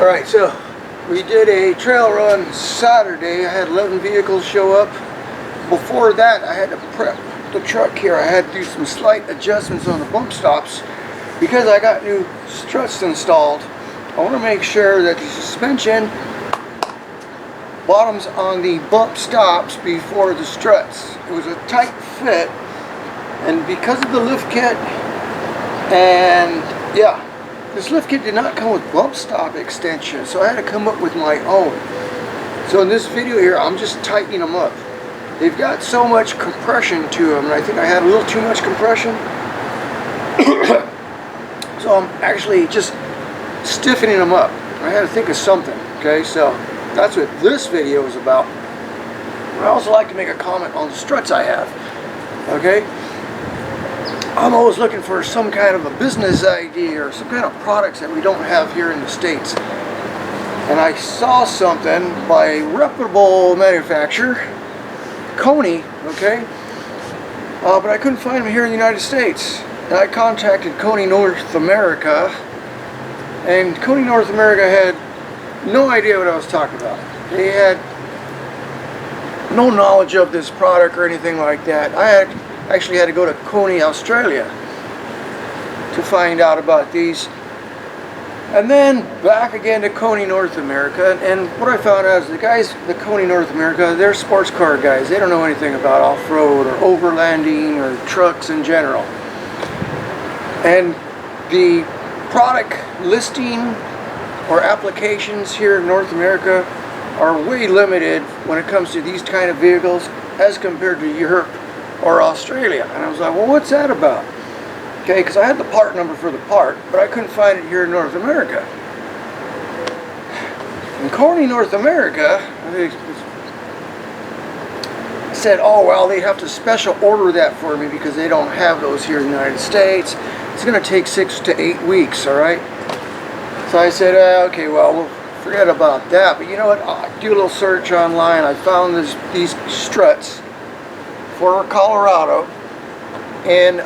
Alright, so we did a trail run Saturday. I had 11 vehicles show up. Before that, I had to prep the truck here. I had to do some slight adjustments on the bump stops because I got new struts installed. I want to make sure that the suspension bottoms on the bump stops before the struts. It was a tight fit, and because of the lift kit, and yeah, this lift kit did not come with bump stop extension, so I had to come up with my own. So in this video here, I'm just tightening them up. They've got so much compression to them, and I think I had a little too much compression. So I'm actually just stiffening them up. I had to think of something, okay? So that's what this video is about. I also like to make a comment on the struts I have, okay? I'm always looking for some kind of a business idea or some kind of products that we don't have here in the States. And I saw something by a reputable manufacturer, Koni, okay? But I couldn't find them here in the United States. And I contacted Koni North America, and Koni North America had no idea what I was talking about. They had no knowledge of this product or anything like that. I actually had to go to Koni, Australia to find out about these. And then back again to Koni North America, and what I found out is the guys, the Koni North America, they're sports car guys. They don't know anything about off-road or overlanding or trucks in general. And the product listing or applications here in North America are way limited when it comes to these kind of vehicles as compared to Europe or Australia. And I was like, well, what's that about? Okay, because I had the part number for the part, but I couldn't find it here in North America. In Koni North America, they said, oh, well, they have to special order that for me because they don't have those here in the United States. It's going to take 6 to 8 weeks, all right? So I said, okay, well, we'll forget about that. But you know what? I'll do a little search online. I found these struts for Colorado and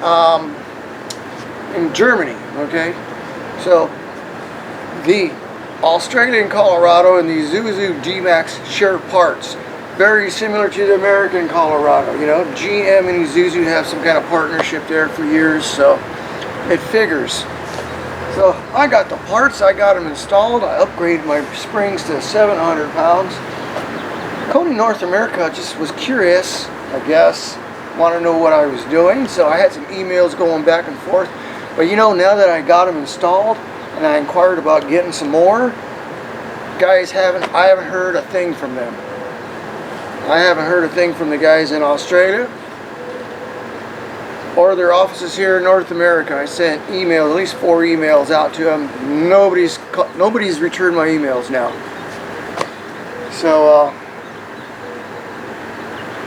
in Germany, okay? So the Australian Colorado and the Isuzu D-Max share parts, very similar to the American Colorado. You know, GM and Isuzu have some kind of partnership there for years, so it figures. So I got the parts, I got them installed, I upgraded my springs to 700 pounds. Koni North America just was curious, I guess, want to know what I was doing, so I had some emails going back and forth. But you know, now that I got them installed and I inquired about getting some more, guys, I haven't heard a thing from them. I haven't heard a thing from the guys in Australia or their offices here in North America. I sent emails, at least 4 emails out to them. Nobody's returned my emails now. So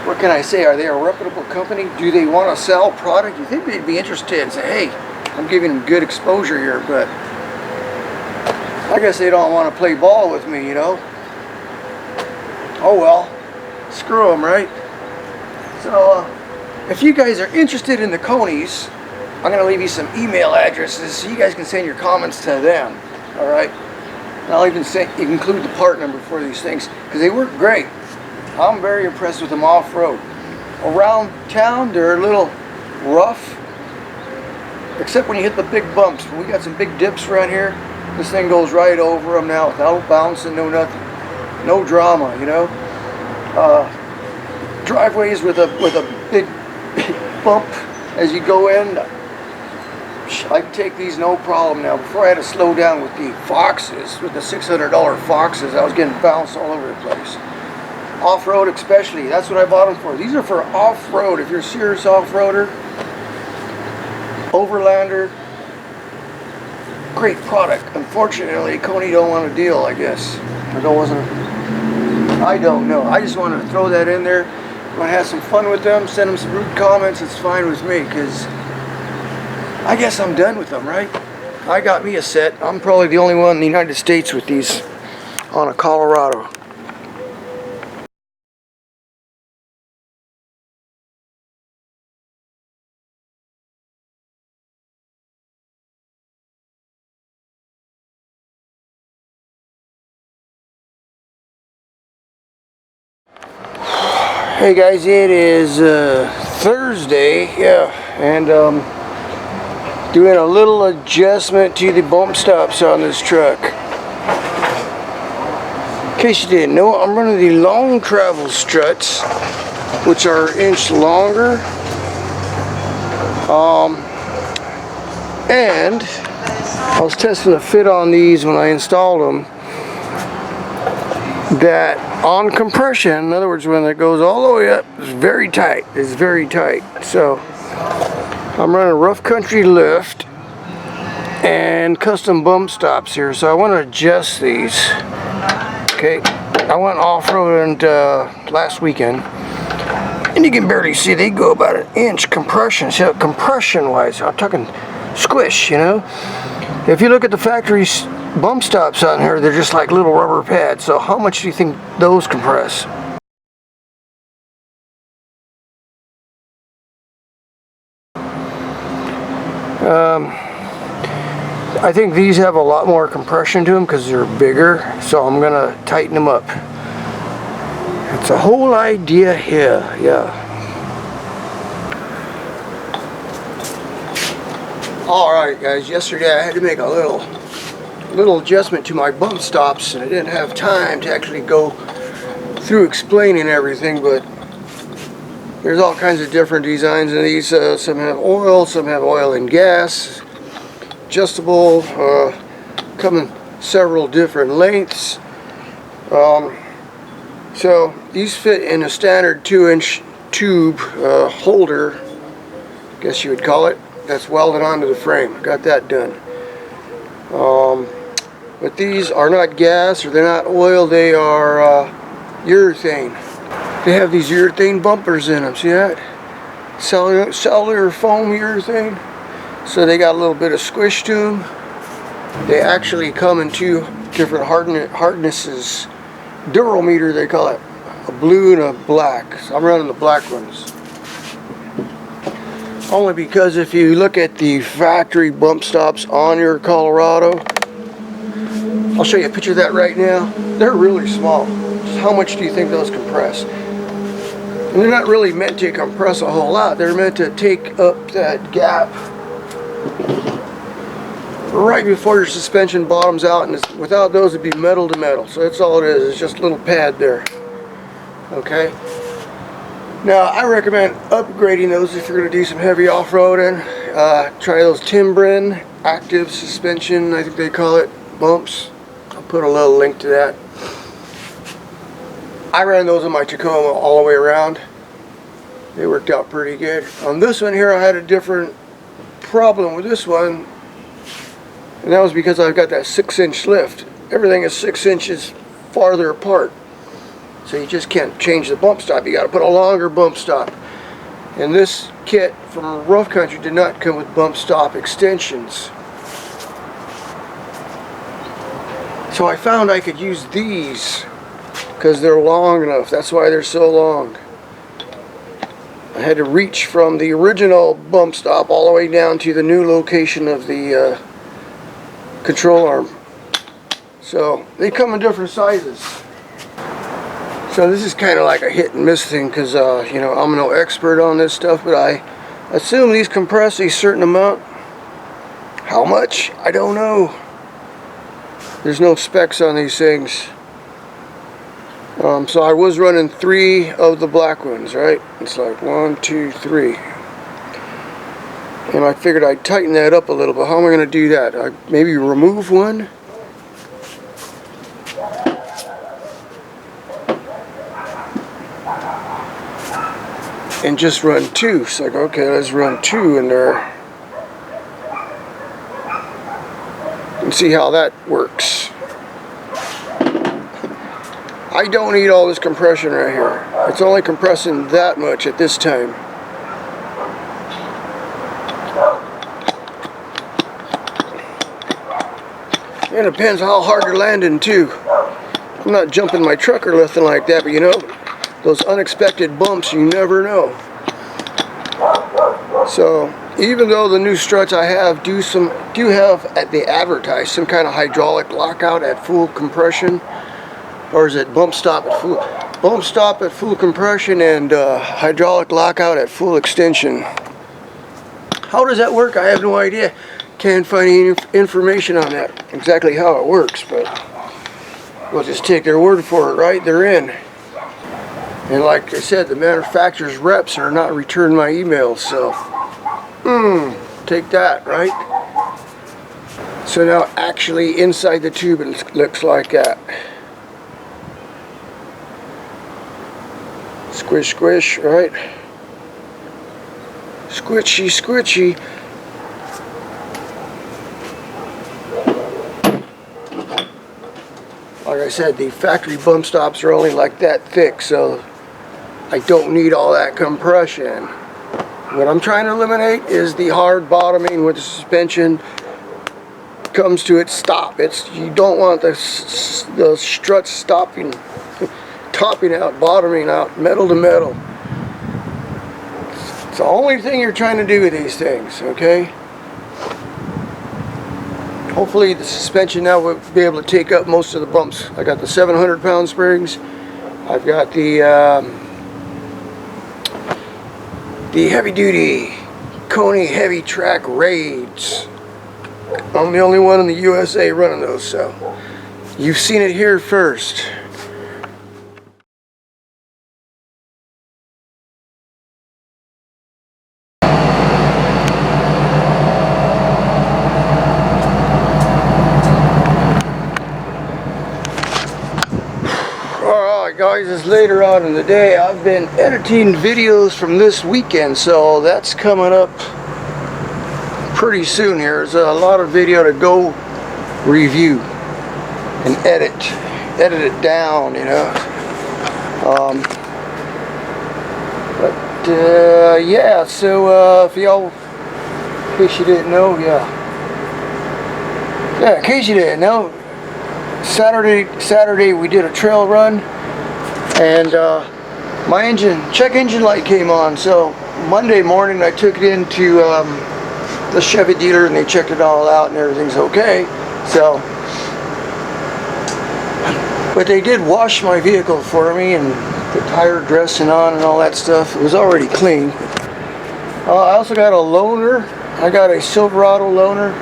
what can I say? Are they a reputable company? Do they want to sell product? You think they'd be interested and say, hey, I'm giving them good exposure here, but I guess they don't want to play ball with me, you know? Oh well, screw them, right? So if you guys are interested in the Konis, I'm going to leave you some email addresses so you guys can send your comments to them, alright? And I'll even include the part number for these things, because they work great. I'm very impressed with them off-road. Around town, they're a little rough, except when you hit the big bumps. We got some big dips around here. This thing goes right over them now without bouncing, no nothing. No drama, you know. Driveways with a big bump as you go in, I can take these no problem now. Before I had to slow down with the Foxes, with the $600 Foxes, I was getting bounced all over the place. Off-road especially, that's what I bought them for. These are for off-road. If you're a serious off-roader, overlander, great product. Unfortunately, Koni don't want a deal, I guess. I don't know. I just want to throw that in there. Want to have some fun with them, send them some rude comments, it's fine with me, because I guess I'm done with them, right? I got me a set. I'm probably the only one in the United States with these on a Colorado. Hey guys, it is Thursday, yeah, and doing a little adjustment to the bump stops on this truck. In case you didn't know, I'm running the long travel struts, which are an inch longer, and I was testing the fit on these when I installed them. That on compression, in other words, when it goes all the way up, it's very tight. It's very tight. So I'm running a rough country lift and custom bump stops here. So I want to adjust these. Okay, I went off-roading last weekend, and you can barely see they go about an inch compression. So compression-wise, I'm talking squish, you know. If you look at the factory bump stops on here, they're just like little rubber pads. So how much do you think those compress? I think these have a lot more compression to them because they're bigger, so I'm gonna tighten them up. It's a whole idea here, yeah. Alright guys, yesterday I had to make a little adjustment to my bump stops, and I didn't have time to actually go through explaining everything, but there's all kinds of different designs in these. Some have oil, some have oil and gas, adjustable, come in several different lengths. So these fit in a standard 2-inch tube holder, I guess you would call it, that's welded onto the frame. Got that done. But these are not gas, or they're not oil, they are urethane. They have these urethane bumpers in them, see that? Cellular foam urethane. So they got a little bit of squish to them. They actually come in two different hardnesses. Durometer they call it. A blue and a black. So I'm running the black ones. Only because if you look at the factory bump stops on your Colorado, I'll show you a picture of that right now. They're really small. Just how much do you think those compress? And they're not really meant to compress a whole lot. They're meant to take up that gap right before your suspension bottoms out, and without those it'd be metal to metal. So that's all it is. It's just a little pad there. Okay. Now I recommend upgrading those if you're going to do some heavy off-roading. Try those Timbren active suspension, I think they call it, bumps. I'll put a little link to that. I ran those on my Tacoma all the way around. They worked out pretty good. On this one here I had a different problem with this one, and that was because I've got that 6-inch lift. Everything is 6 inches farther apart. So you just can't change the bump stop. You got to put a longer bump stop. And this kit from Rough Country did not come with bump stop extensions. So I found I could use these because they're long enough. That's why they're so long. I had to reach from the original bump stop all the way down to the new location of the control arm. So they come in different sizes. So this is kind of like a hit and miss thing because you know, I'm no expert on this stuff, but I assume these compress a certain amount. How much? I don't know. There's no specs on these things. So I was running 3 of the black ones, right? It's like 1, 2, 3. And I figured I'd tighten that up a little bit. How am I going to do that? I maybe remove one? And just run 2. So like, okay, let's run 2 in there and see how that works. I don't need all this compression right here. It's only compressing that much at this time. It depends how hard you're landing too. I'm not jumping my truck or nothing like that, but you know, those unexpected bumps, you never know. So even though the new struts I have do have they advertise some kind of hydraulic lockout at full compression, or is it bump stop at full? bump stop at full compression and hydraulic lockout at full extension. How does that work? I have no idea. Can't find any information on that, exactly how it works, but we'll just take their word for it, right? They're in. And like I said, the manufacturer's reps are not returning my emails, so take that, right? So now actually inside the tube it looks like that. Squish, squish, right? Squishy, squishy. Like I said, the factory bump stops are only like that thick, so I don't need all that compression. What I'm trying to eliminate is the hard bottoming with the suspension comes to its stop. You don't want the struts stopping, topping out, bottoming out, metal to metal. It's the only thing you're trying to do with these things, okay? Hopefully the suspension now will be able to take up most of the bumps. I got the 700-pound springs. I've got the heavy-duty Koni heavy track raids. I'm the only one in the USA running those, so you've seen it here first. Alright guys, it's later on in the day. I've been editing videos from this weekend, so that's coming up pretty soon here. There's a lot of video to go review and edit it down, you know. Yeah, so if y'all, in case you didn't know, in case you didn't know, Saturday we did a trail run, and my check engine light came on. So Monday morning I took it into the Chevy dealer and they checked it all out and everything's okay. So, but they did wash my vehicle for me and put tire dressing on and all that stuff. It was already clean. I also got a loaner. I got a Silverado loaner.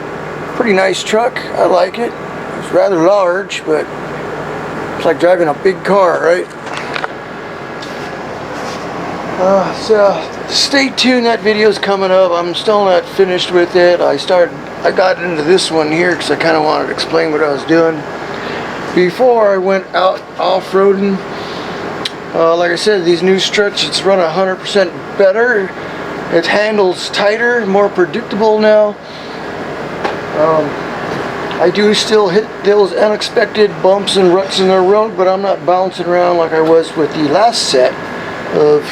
Pretty nice truck. I like it. It's rather large, but it's like driving a big car, right? So stay tuned. That video's coming up. I'm still not finished with it. I got into this one here because I kind of wanted to explain what I was doing before I went out off-roading. Like I said, these new Struts, it's run 100% better. It handles tighter, more predictable now. I do still hit those unexpected bumps and ruts in the road, but I'm not bouncing around like I was with the last set of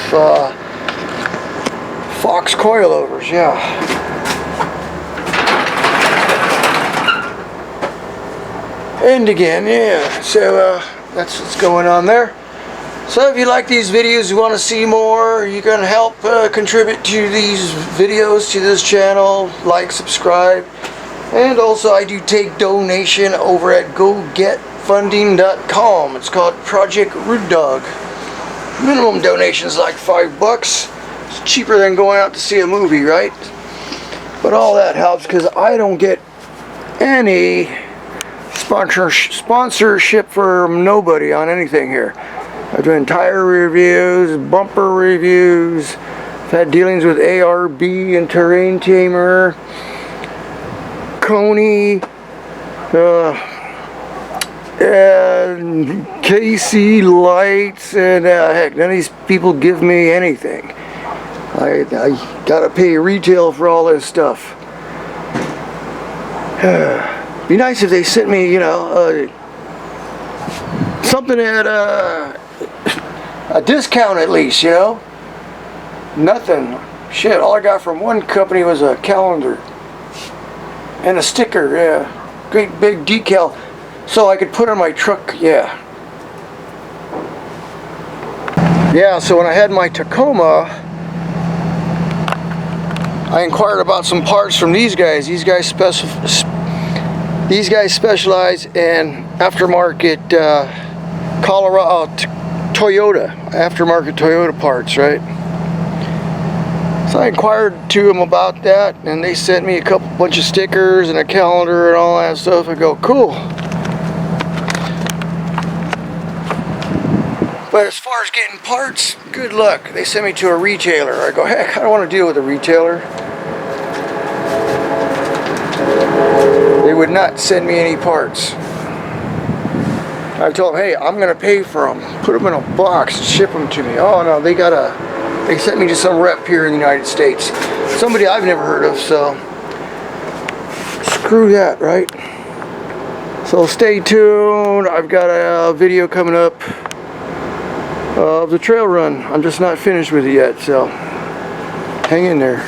Fox coilovers, yeah. And again, yeah. So that's what's going on there. So if you like these videos, you want to see more, you can help contribute to these videos, to this channel, like, subscribe. And also I do take donation over at gogetfunding.com. It's called Project Root Dog. Minimum donation is like $5. It's cheaper than going out to see a movie, right? But all that helps because I don't get any sponsorship from nobody on anything here. I've done tire reviews, bumper reviews. I've had dealings with ARB and Terrain Tamer, Koni, and KC lights, and heck, none of these people give me anything. I gotta pay retail for all this stuff. Be nice if they sent me, you know, something at a discount at least, you know. Nothing. Shit, all I got from one company was a calendar and a sticker, yeah. Great big decal so I could put on my truck, yeah. Yeah, so when I had my Tacoma, I inquired about some parts from these guys. These guys specialize in aftermarket Colorado Toyota, aftermarket Toyota parts, right? So I inquired to them about that, and they sent me a bunch of stickers and a calendar and all that stuff. I go, cool. But as far as getting parts, good luck. They sent me to a retailer. I go, heck, I don't want to deal with a retailer. They would not send me any parts. I told them, hey, I'm going to pay for them. Put them in a box, ship them to me. Oh no, they sent me to some rep here in the United States. Somebody I've never heard of, so screw that, right? So stay tuned. I've got a video coming up of the trail run. I'm just not finished with it yet, so hang in there.